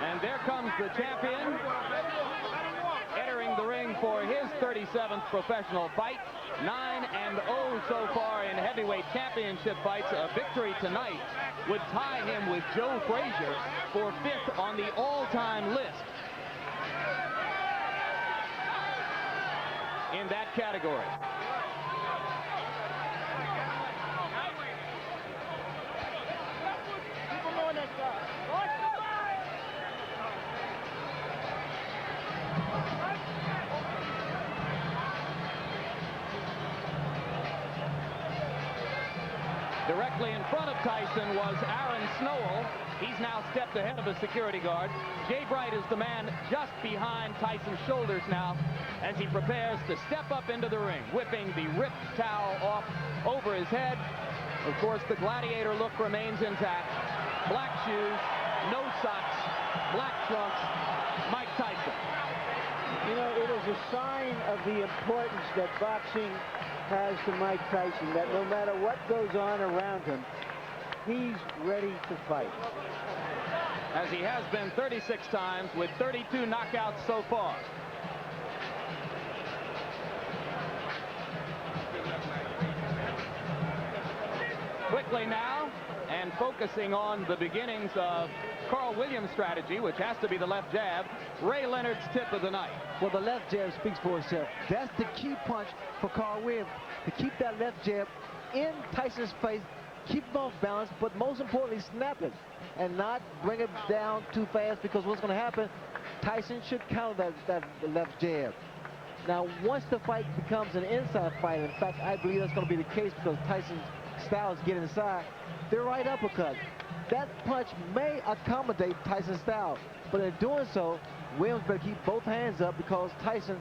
And there comes the champion, entering the ring for his 37th professional fight. 9-0 so far in heavyweight championship fights. A victory tonight would tie him with Joe Frazier for 5th on the all-time list in that category. Directly in front of Tyson was Aaron Snowell. He's now stepped ahead of a security guard. Jay Bright is the man just behind Tyson's shoulders now as he prepares to step up into the ring, whipping the ripped towel off over his head. Of course, the gladiator look remains intact. Black shoes, no socks, black trunks, Mike Tyson. You know, it is a sign of the importance that boxing has to Mike Tyson, that no matter what goes on around him, he's ready to fight. As he has been 36 times with 32 knockouts so far. Quickly now, and focusing on the beginnings of Carl Williams' strategy, which has to be the left jab, Ray Leonard's tip of the night. Well, the left jab speaks for itself. That's the key punch for Carl Williams, to keep that left jab in Tyson's face, keep him off balance, but most importantly, snap it and not bring it down too fast, because what's going to happen, Tyson should counter that left jab. Now, once the fight becomes an inside fight, in fact, I believe that's going to be the case because Tyson's styles get inside, the right uppercut. That punch may accommodate Tyson's style, but in doing so, Williams better keep both hands up because Tyson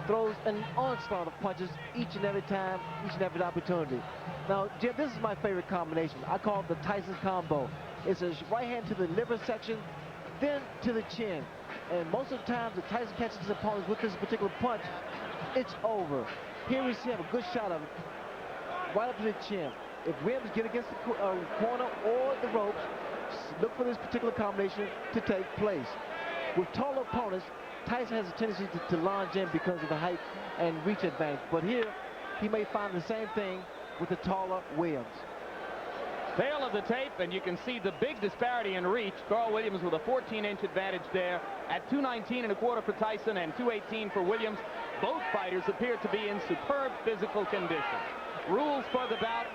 throws an onslaught of punches each and every time, each and every opportunity. Now, Jim, this is my favorite combination. I call it the Tyson combo. It's a right hand to the liver section, then to the chin. And most of the times, if Tyson catches his opponents with this particular punch, it's over. Here we see him, a good shot of it, right up to the chin. If Williams get against the corner or the ropes, look for this particular combination to take place. With taller opponents, Tyson has a tendency to lunge in because of the height and reach advantage. But here, he may find the same thing with the taller Williams. Tail of the tape, and you can see the big disparity in reach. Carl Williams with a 14-inch advantage there at 219.25 for Tyson and 218 for Williams. Both fighters appear to be in superb physical condition. Rules for the bout,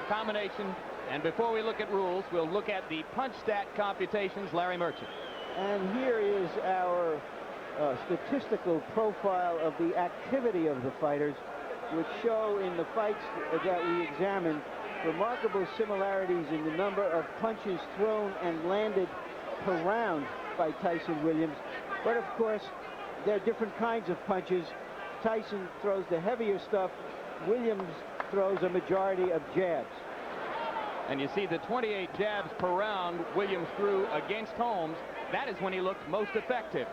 combination, and before we look at rules, we'll look at the punch stat computations. Larry Merchant. And here is our statistical profile of the activity of the fighters, which show in the fights that we examined remarkable similarities in the number of punches thrown and landed per round by Tyson Williams. But of course, there are different kinds of punches. Tyson throws the heavier stuff. Williams throws a majority of jabs. And you see the 28 jabs per round Williams threw against Holmes. That is when he looked most effective.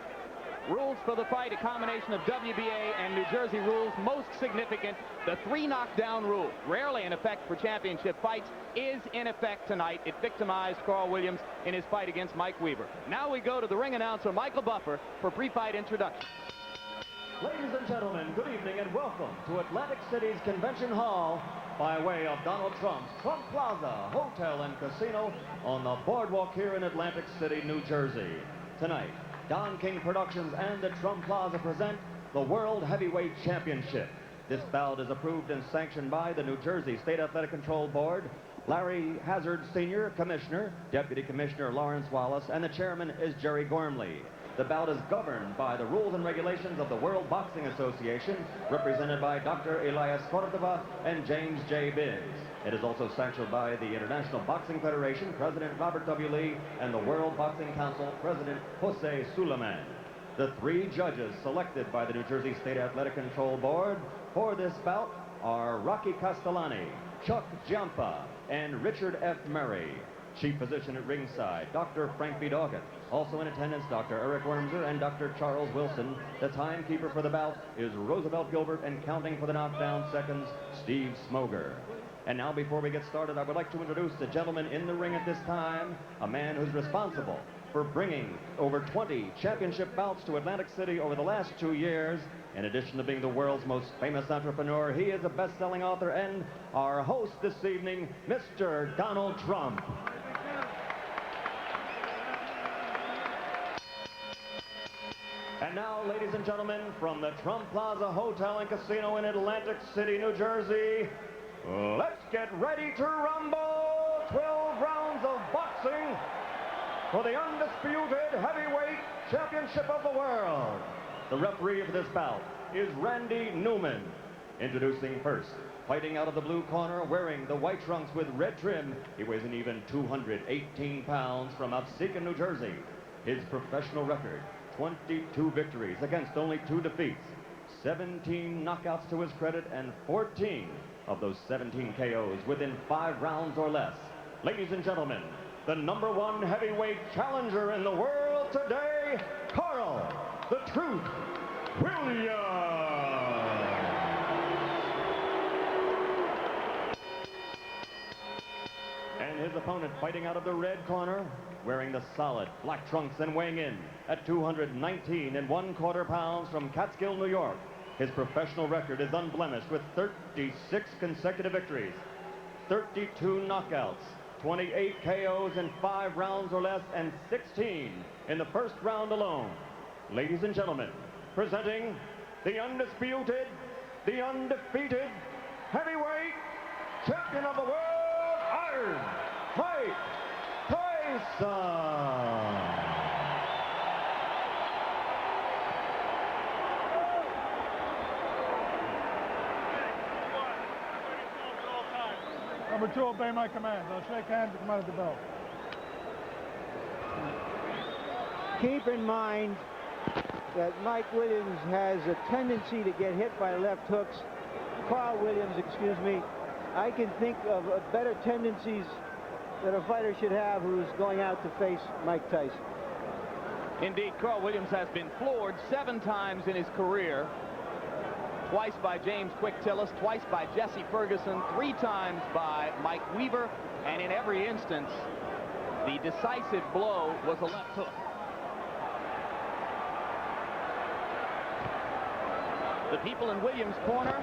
Rules for the fight, a combination of WBA and New Jersey rules. Most significant, the 3 knockdown rule. Rarely in effect for championship fights, is in effect tonight. It victimized Carl Williams in his fight against Mike Weaver. Now we go to the ring announcer, Michael Buffer, for pre-fight introduction. Ladies and gentlemen, good evening and welcome to Atlantic City's Convention Hall by way of Donald Trump's Trump Plaza Hotel and Casino on the boardwalk here in Atlantic City, New Jersey. Tonight, Don King Productions and the Trump Plaza present the World Heavyweight Championship. This bout is approved and sanctioned by the New Jersey State Athletic Control Board, Larry Hazard Sr., Commissioner, Deputy Commissioner Lawrence Wallace, and the Chairman is Jerry Gormley. The bout is governed by the rules and regulations of the World Boxing Association, represented by Dr. Elias Cordova and James J. Biggs. It is also sanctioned by the International Boxing Federation, President Robert W. Lee, and the World Boxing Council, President Jose Suleiman. The 3 judges selected by the New Jersey State Athletic Control Board for this bout are Rocky Castellani, Chuck Giampa, and Richard F. Murray. Chief physician at ringside, Dr. Frank B. Doggett. Also in attendance, Dr. Eric Wormser and Dr. Charles Wilson. The timekeeper for the bout is Roosevelt Gilbert, and counting for the knockdown seconds, Steve Smoger. And now, before we get started, I would like to introduce the gentleman in the ring at this time, a man who's responsible for bringing over 20 championship bouts to Atlantic City over the last 2 years. In addition to being the world's most famous entrepreneur, he is a best-selling author and our host this evening, Mr. Donald Trump. And now, ladies and gentlemen, from the Trump Plaza Hotel and Casino in Atlantic City, New Jersey, let's get ready to rumble! 12 rounds of boxing for the undisputed heavyweight championship of the world. The referee of this bout is Randy Newman. Introducing first, fighting out of the blue corner, wearing the white trunks with red trim, he weighs an even 218 pounds from Absecon, New Jersey. His professional record, 22 victories against only 2 defeats, 17 knockouts to his credit, and 14 of those 17 KOs within 5 rounds or less. Ladies and gentlemen, the #1 heavyweight challenger in the world today, Carl "The Truth" Williams. And his opponent, fighting out of the red corner, wearing the solid black trunks and weighing in at 219 1/4 pounds from Catskill, New York. His professional record is unblemished with 36 consecutive victories, 32 knockouts, 28 KOs in 5 rounds or less, and 16 in the first round alone. Ladies and gentlemen, presenting the undisputed, the undefeated heavyweight champion of the world, Iron Mike Tyson. Number 2, obey my commands. I'll shake hands and come out of the bell. Keep in mind that Mike Williams has a tendency to get hit by left hooks. Carl Williams, excuse me. I can think of better tendencies that a fighter should have who's going out to face Mike Tyson. Indeed, Carl Williams has been floored 7 times in his career. Twice by James Quick Tillis, twice by Jesse Ferguson, 3 times by Mike Weaver, and in every instance, the decisive blow was a left hook. The people in Williams' corner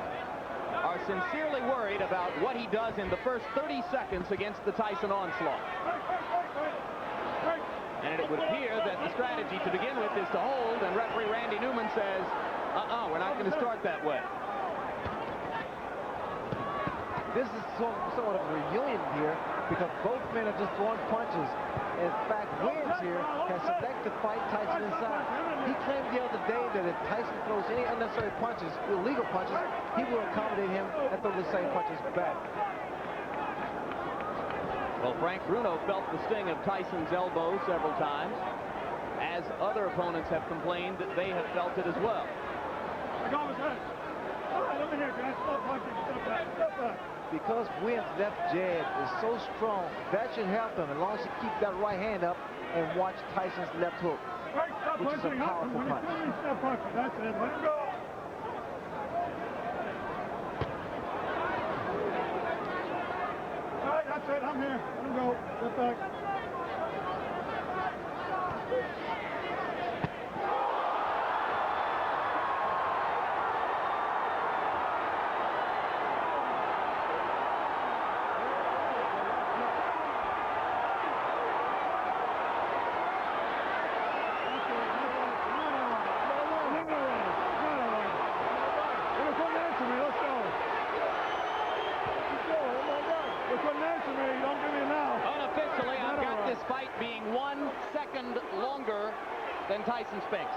are sincerely worried about what he does in the first 30 seconds against the Tyson onslaught. And it would appear that the strategy to begin with is to hold, and referee Randy Newman says, we're not going to start that way. This is somewhat of a reunion here because both men are just throwing punches. In fact, Williams here has selected to fight Tyson inside. He claimed the other day that if Tyson throws any unnecessary punches, illegal punches, he will accommodate him and throw the same punches back. Well, Frank Bruno felt the sting of Tyson's elbow several times, as other opponents have complained that they have felt it as well. I got his head. All right, let me hear, guys. Stop punching. Step back. Step back. Because Williams' left jab is so strong, that should help him as long as he keeps that right hand up and watch Tyson's left hook, Frank, stop which is a punching. powerful When you punch. finish, stop punching. That's it. Let him go. All right, that's it. I'm here. Let him go. Step back. Unofficially, I've got this fight being 1 second longer than Tyson Spinks.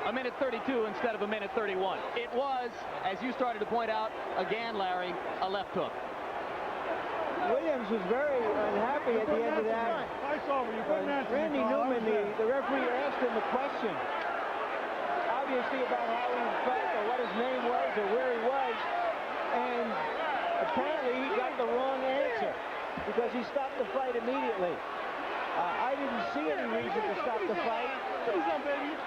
1:32 instead of 1:31. It was, as you started to point out, again, Larry, a left hook. Williams was very unhappy at the end of that. Randy Newman, the referee, asked him a question, obviously about how he felt or what his name was or where he was, and apparently he got the wrong answer because he stopped the fight immediately. I didn't see any reason to stop the fight,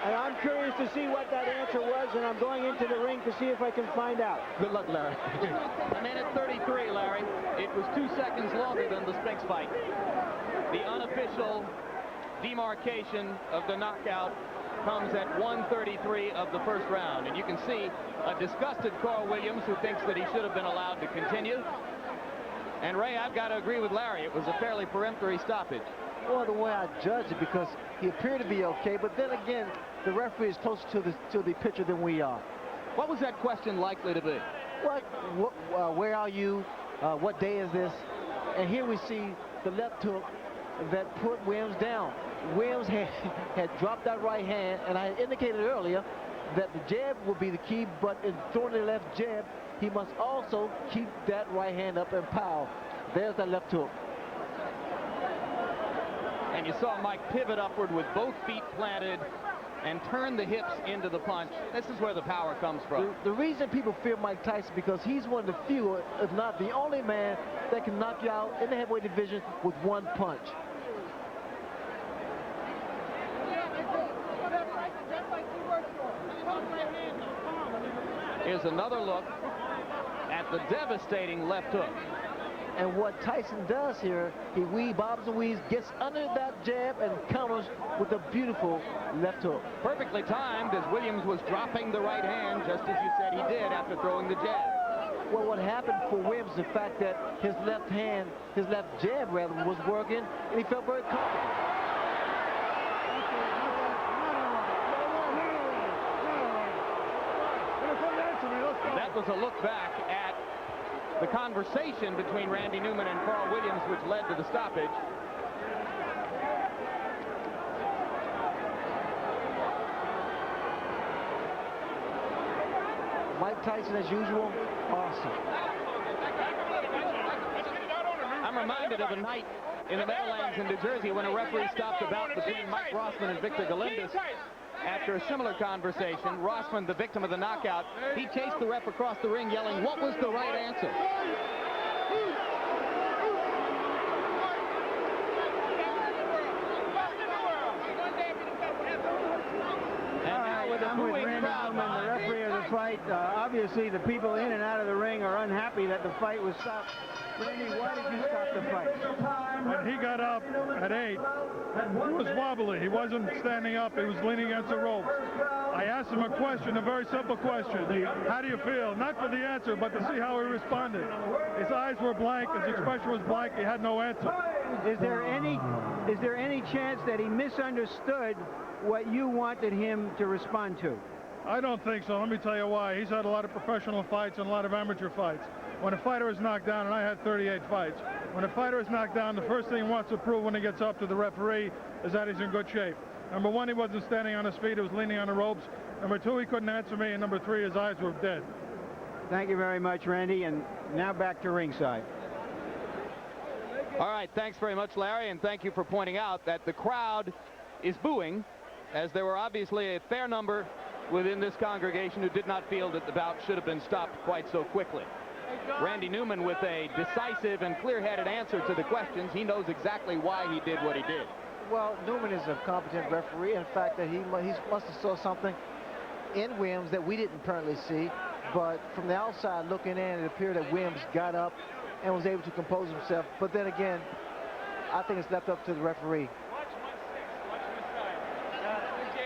and I'm curious to see what that answer was, and I'm going into the ring to see if I can find out. Good luck, Larry. 1:33, Larry. It was 2 seconds longer than the Spinks fight. The unofficial demarcation of the knockout comes at 1:33 of the first round. And you can see a disgusted Carl Williams who thinks that he should have been allowed to continue. And Ray, I've got to agree with Larry. It was a fairly peremptory stoppage. Well, the way I judge it, because he appeared to be okay, but then again, the referee is closer to the pitcher than we are. What was that question likely to be? Where are you? What day is this? And here we see the left hook that put Williams down. Williams had dropped that right hand, and I indicated earlier that the jab will be the key, but in throwing the left jab, he must also keep that right hand up and power. There's that left hook. And you saw Mike pivot upward with both feet planted and turn the hips into the punch. This is where the power comes from. The reason people fear Mike Tyson because he's one of the few, if not the only man, that can knock you out in the heavyweight division with one punch. Here's another look at the devastating left hook. And what Tyson does here, he bobs and weaves, gets under that jab and counters with a beautiful left hook. Perfectly timed as Williams was dropping the right hand, just as you said he did after throwing the jab. Well, what happened for Williams, the fact that his left hand, his left jab rather, was working, and he felt very comfortable. That was a look back at the conversation between Randy Newman and Carl Williams, which led to the stoppage. Mike Tyson, as usual, awesome. I'm reminded of a night in the Meadowlands in New Jersey when a referee stopped a bout between Mike Rossman and Victor Galindez. After a similar conversation, Rossman, the victim of the knockout, he chased the ref across the ring yelling, "What was the right answer?" I'm with Randy Newman, the referee of the fight. Obviously, the people in and out of the ring are unhappy that the fight was stopped. Randy, why did you stop the fight? When he got up at 8, he was wobbly. He wasn't standing up. He was leaning against the ropes. I asked him a question, a very simple question. How do you feel? Not for the answer, but to see how he responded. His eyes were blank. His expression was blank. He had no answer. Is there any chance that he misunderstood what you wanted him to respond to? I don't think so. Let me tell you why. He's had a lot of professional fights and a lot of amateur fights. When a fighter is knocked down, and I had 38 fights, when a fighter is knocked down, the first thing he wants to prove when he gets up to the referee is that he's in good shape. Number one, he wasn't standing on his feet. He was leaning on the ropes. Number two, he couldn't answer me. And number three, his eyes were dead. Thank you very much, Randy. And now back to ringside. All right, thanks very much, Larry, and thank you for pointing out that the crowd is booing, as there were obviously a fair number within this congregation who did not feel that the bout should have been stopped quite so quickly. Randy Newman with a decisive and clear-headed answer to the questions. He knows exactly why he did what he did. Well, Newman is a competent referee. In fact, that he must have saw something in Williams that we didn't apparently see. But from the outside looking in, it appeared that Williams got up and was able to compose himself. But then again, I think it's left up to the referee.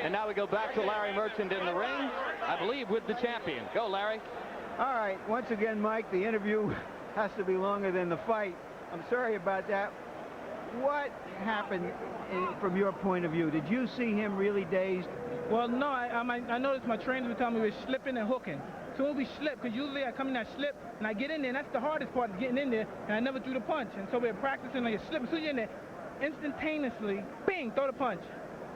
And now we go back to Larry Merchant in the ring, I believe, with the champion. Go, Larry. All right, once again, Mike, the interview has to be longer than the fight. I'm sorry about that. What happened from your point of view? Did you see him really dazed? Well, no, I noticed my trainers would tell me we were slipping and hooking. So we slip, because usually I come in that slip, and I get in there, and that's the hardest part, is getting in there, and I never threw the punch. And so we were practicing, like, you're slipping, so you're in there, instantaneously, bing, throw the punch.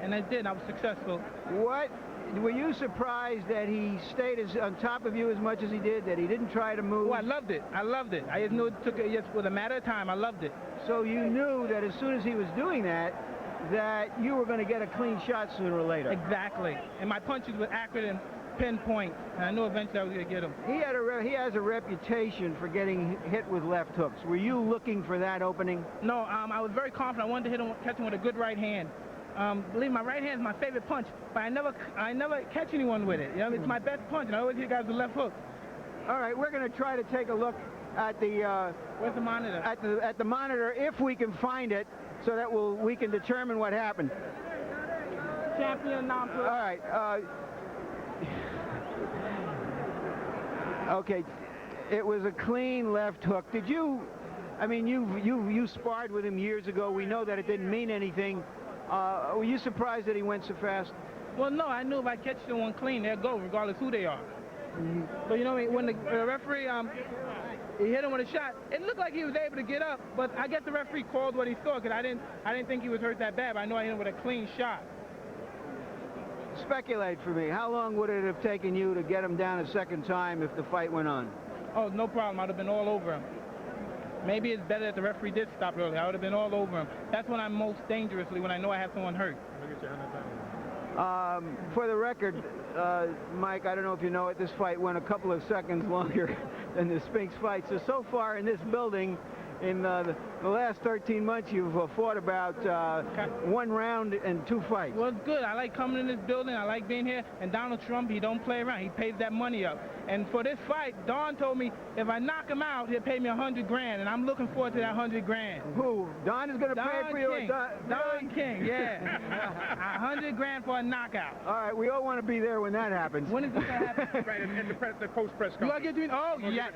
And I did, and I was successful. What? Were you surprised that he stayed on top of you as much as he did, that he didn't try to move? Oh, I loved it. I loved it. I just knew it took it just with a matter of time. I loved it. So you knew that as soon as he was doing that you were going to get a clean shot sooner or later. Exactly. And my punches were accurate and pinpoint, and I knew eventually I was going to get him. He has a reputation for getting hit with left hooks. Were you looking for that opening? No, I was very confident. I wanted to hit him, catch him with a good right hand. Believe me, my right hand is my favorite punch, but I never catch anyone with it. You know, it's my best punch, and I always hit guys with left hook. All right, we're going to try to take a look at the where's the monitor? At the monitor, if we can find it. so that we can determine what happened. Champion non-pro. All right. Okay. It was a clean left hook. Did you? I mean, you sparred with him years ago. We know that it didn't mean anything. Were you surprised that he went so fast? Well, no, I knew if I catch someone clean, they'll go, regardless who they are. Mm-hmm. But you know, when the referee he hit him with a shot, it looked like he was able to get up. But I guess the referee called what he saw, because I didn't think he was hurt that bad. But I know I hit him with a clean shot. Speculate for me. How long would it have taken you to get him down a second time if the fight went on? Oh, no problem. I'd have been all over him. Maybe it's better that the referee did stop early. I would have been all over him. That's when I'm most dangerously, when I know I have someone hurt. For the record, Mike, I don't know if you know it, this fight went a couple of seconds longer than the Spinks fight. So far in this building, in the last 13 months, you've fought about 1 round and 2 fights. Well, it's good. I like coming in this building. I like being here. And Donald Trump, he don't play around. He pays that money up. And for this fight, Don told me if I knock him out, he'll pay me $100 grand. And I'm looking forward to that $100 grand. Who? Don is going to pay for you? Don King, yeah. $100 grand for a knockout. All right, we all want to be there when that happens. When is this going to happen? Right, in the post-press You conference. are getting, oh, yes.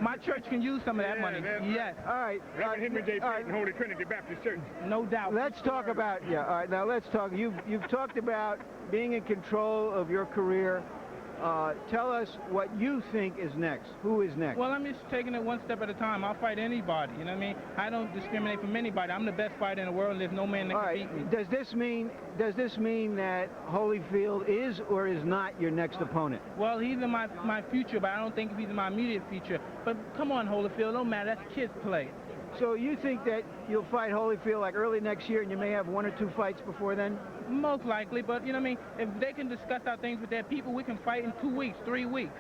My church can use some of that money. Yes. All right. Reverend Henry J. Payton, Holy Trinity Baptist Church. No doubt. Let's talk about, all right, now let's talk. You've talked about being in control of your career. Tell us what you think is next. Who is next? Well, I'm just taking it one step at a time. I'll fight anybody, you know what I mean? I don't discriminate from anybody. I'm the best fighter in the world, and there's no man that can beat me. Does this mean that Holyfield is or is not your next opponent? Well, he's in my future, but I don't think he's in my immediate future. But come on, Holyfield, don't matter. That's kids' play. So you think that you'll fight Holyfield like early next year and you may have 1 or 2 fights before then? Most likely, but you know what I mean? If they can discuss our things with their people, we can fight in 2 weeks, 3 weeks.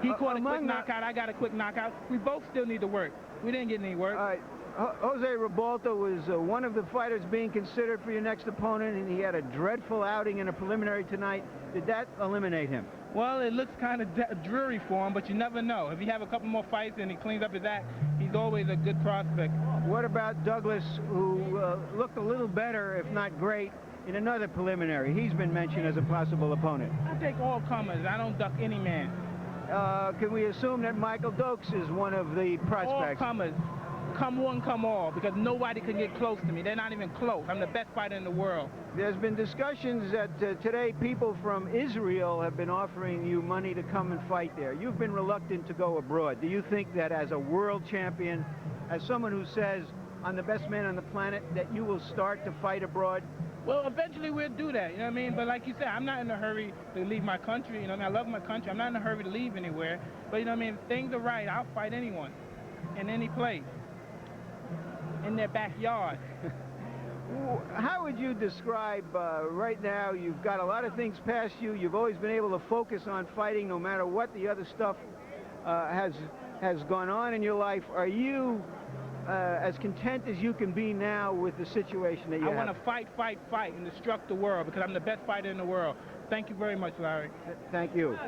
He caught a quick knockout, I got a quick knockout. We both still need to work. We didn't get any work. All right. Jose Ribalta was one of the fighters being considered for your next opponent, and he had a dreadful outing in a preliminary tonight. Did that eliminate him? Well, it looks kind of dreary for him, but you never know. If he have a couple more fights and he cleans up his act, he's always a good prospect. What about Douglas, who looked a little better, if not great, in another preliminary? He's been mentioned as a possible opponent. I take all comers. I don't duck any man. Can we assume that Michael Dokes is one of the prospects? All comers. Come one, come all, because nobody can get close to me. They're not even close. I'm the best fighter in the world. There's been discussions that today people from Israel have been offering you money to come and fight there. You've been reluctant to go abroad. Do you think that as a world champion, as someone who says, I'm the best man on the planet, that you will start to fight abroad? Well, eventually we'll do that, you know what I mean? But like you said, I'm not in a hurry to leave my country, you know what I mean? I love my country. I'm not in a hurry to leave anywhere. But you know what I mean? If things are right, I'll fight anyone, in any place, in their backyard. How would you describe, right now, you've got a lot of things past you. You've always been able to focus on fighting no matter what the other stuff has gone on in your life. Are you as content as you can be now with the situation that you have? I want to fight, fight, fight, and destruct the world because I'm the best fighter in the world. Thank you very much, Larry. Thank you.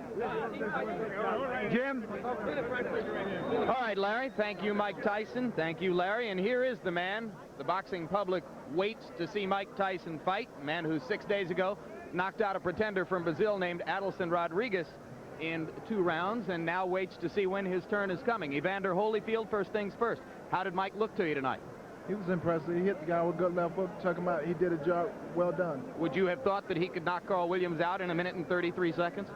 Jim? All right, Larry. Thank you, Mike Tyson. Thank you, Larry. And here is the man the boxing public waits to see Mike Tyson fight, a man who 6 days ago knocked out a pretender from Brazil named Adilson Rodriguez in 2 rounds and now waits to see when his turn is coming. Evander Holyfield, first things first. How did Mike look to you tonight? He was impressive. He hit the guy with a good left hook, took him out. He did a job well done. Would you have thought that he could knock Carl Williams out in 1 minute and 33 seconds?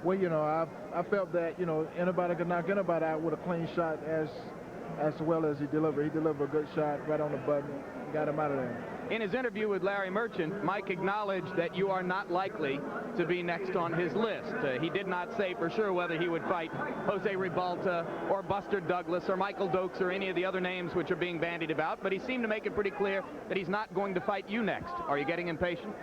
Well, you know, I felt that, you know, anybody could knock anybody out with a clean shot as well as he delivered. He delivered a good shot right on the button, got him out of there. In his interview with Larry Merchant, Mike acknowledged that you are not likely to be next on his list. He did not say for sure whether he would fight Jose Ribalta or Buster Douglas or Michael Dokes or any of the other names which are being bandied about, but he seemed to make it pretty clear that he's not going to fight you next. Are you getting impatient?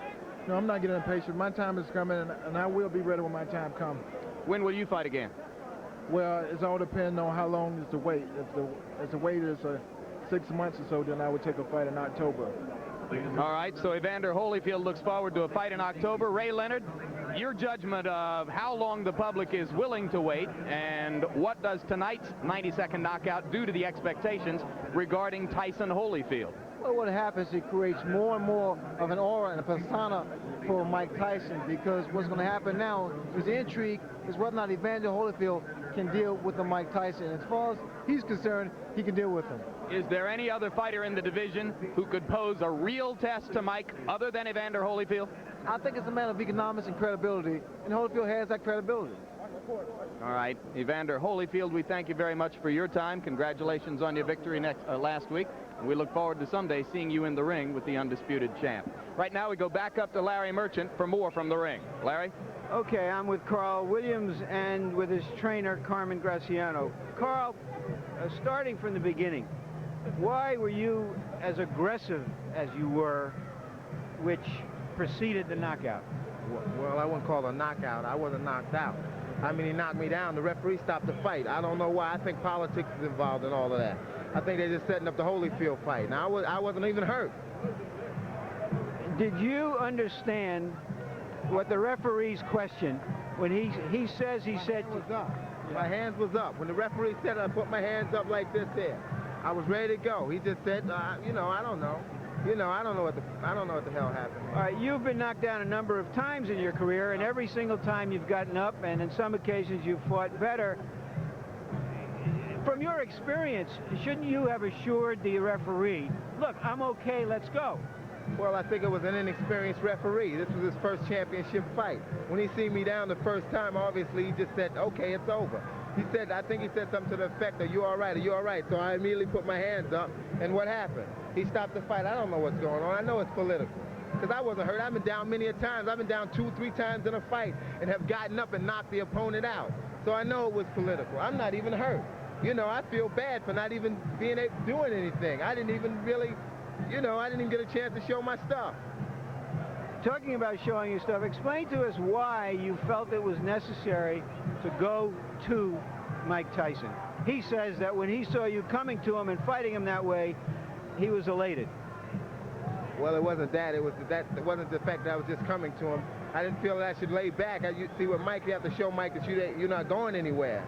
No, I'm not getting impatient. My time is coming, and I will be ready when my time comes. When will you fight again? Well, it's all depending on how long is the wait. If the wait is 6 months or so, then I would take a fight in October. All right, so Evander Holyfield looks forward to a fight in October. Ray Leonard, your judgment of how long the public is willing to wait, and what does tonight's 90-second knockout do to the expectations regarding Tyson Holyfield? Well, what happens, it creates more and more of an aura and a persona for Mike Tyson, because what's going to happen now is the intrigue is whether or not Evander Holyfield can deal with the Mike Tyson. As far as he's concerned, he can deal with him. Is there any other fighter in the division who could pose a real test to Mike other than Evander Holyfield? I think it's a matter of economics and credibility, and Holyfield has that credibility. All right, Evander Holyfield, we thank you very much for your time. Congratulations on your victory last week. And we look forward to someday seeing you in the ring with the undisputed champ. Right now, we go back up to Larry Merchant for more from the ring. Larry? Okay, I'm with Carl Williams and with his trainer, Carmen Graciano. Carl, starting from the beginning, why were you as aggressive as you were, which preceded the knockout? Well, I wouldn't call it a knockout. I wasn't knocked out. I mean, he knocked me down. The referee stopped the fight. I don't know why. I think politics is involved in all of that. I think they're just setting up the Holyfield fight. Now, I wasn't even hurt. Did you understand what the referee's question when he said... My hands was up. When the referee said I put my hands up like this there, I was ready to go. He just said, you know, I don't know. You know, I don't know what the hell happened. All right, you've been knocked down a number of times in your career, and every single time you've gotten up, and in some occasions you've fought better. From your experience, shouldn't you have assured the referee, look, I'm okay, let's go? Well, I think it was an inexperienced referee. This was his first championship fight. When he seen me down the first time, obviously he just said, okay, it's over. He said, I think he said something to the effect of, you all right, are you all right? So I immediately put my hands up, and what happened? He stopped the fight. I don't know what's going on. I know it's political, because I wasn't hurt. I've been down many a times. I've been down 2 or 3 times in a fight and have gotten up and knocked the opponent out. So I know it was political. I'm not even hurt. You know, I feel bad for not even doing anything. I didn't even really, you know, I didn't even get a chance to show my stuff. Talking about showing your stuff, explain to us why you felt it was necessary to go to Mike Tyson. He says that when he saw you coming to him and fighting him that way, he was elated. Well, it wasn't that. It wasn't the fact that I was just coming to him. I didn't feel that I should lay back. You see, with Mike, you have to show Mike that you're not going anywhere.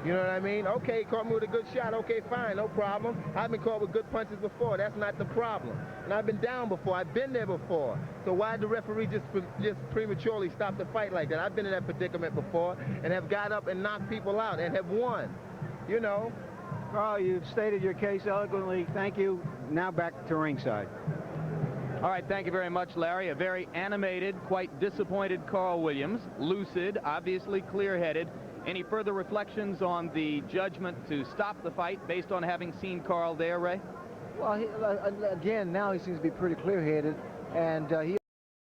You know what I mean? Okay, he caught me with a good shot. Okay, fine, no problem. I've been caught with good punches before. That's not the problem. And I've been down before. I've been there before. So why did the referee just prematurely stop the fight like that? I've been in that predicament before and have got up and knocked people out and have won. You know? Carl, you've stated your case eloquently. Thank you. Now back to ringside. All right, thank you very much, Larry. A very animated, quite disappointed Carl Williams. Lucid, obviously clear-headed. Any further reflections on the judgment to stop the fight based on having seen Carl there, Ray? Well, again, now he seems to be pretty clear-headed, and he